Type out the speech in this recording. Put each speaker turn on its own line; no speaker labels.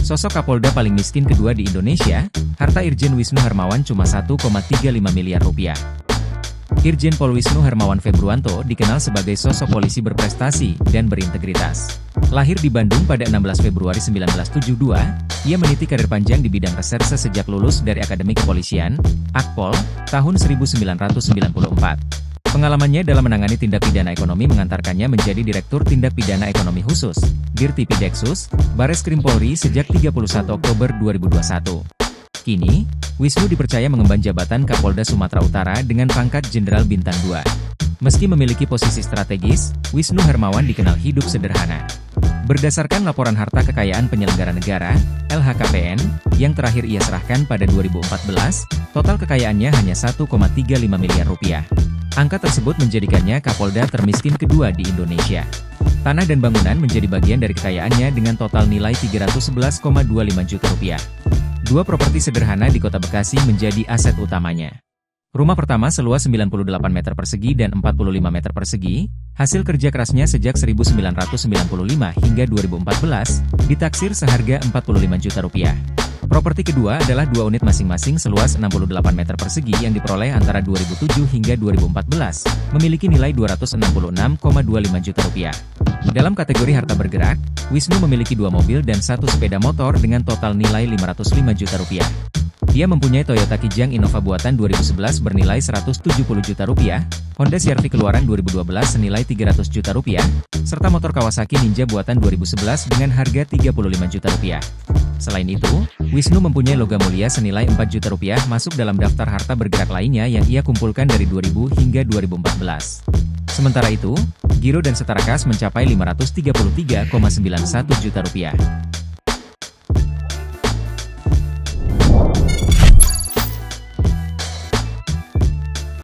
Sosok Kapolda paling miskin kedua di Indonesia, harta Irjen Wisnu Hermawan cuma 1,35 miliar rupiah. Irjen Pol Wisnu Hermawan Februanto dikenal sebagai sosok polisi berprestasi dan berintegritas. Lahir di Bandung pada 16 Februari 1972, ia meniti karir panjang di bidang reserse sejak lulus dari Akademi Kepolisian, Akpol, tahun 1994. Pengalamannya dalam menangani tindak pidana ekonomi mengantarkannya menjadi Direktur Tindak Pidana Ekonomi Khusus, Dirtipideksus, Bareskrim Polri sejak 31 Oktober 2021. Kini, Wisnu dipercaya mengemban jabatan Kapolda Sumatera Utara dengan pangkat Jenderal Bintang 2. Meski memiliki posisi strategis, Wisnu Hermawan dikenal hidup sederhana. Berdasarkan laporan harta kekayaan penyelenggara negara, LHKPN, yang terakhir ia serahkan pada 2014, total kekayaannya hanya 1,35 miliar rupiah. Angka tersebut menjadikannya Kapolda termiskin kedua di Indonesia. Tanah dan bangunan menjadi bagian dari kekayaannya dengan total nilai 311,25 juta rupiah. Dua properti sederhana di Kota Bekasi menjadi aset utamanya. Rumah pertama seluas 98 meter persegi dan 45 meter persegi, hasil kerja kerasnya sejak 1995 hingga 2014, ditaksir seharga 45 juta rupiah. Properti kedua adalah dua unit masing-masing seluas 68 meter persegi yang diperoleh antara 2007 hingga 2014, memiliki nilai 266,25 juta rupiah. Dalam kategori harta bergerak, Wisnu memiliki dua mobil dan satu sepeda motor dengan total nilai 505 juta rupiah. Dia mempunyai Toyota Kijang Innova buatan 2011 bernilai 170 juta rupiah, Honda CR-V keluaran 2012 senilai 300 juta rupiah, serta motor Kawasaki Ninja buatan 2011 dengan harga 35 juta rupiah. Selain itu, Wisnu mempunyai logam mulia senilai 4 juta rupiah masuk dalam daftar harta bergerak lainnya yang ia kumpulkan dari 2000 hingga 2014. Sementara itu, giro dan setara kas mencapai 533,91 juta rupiah.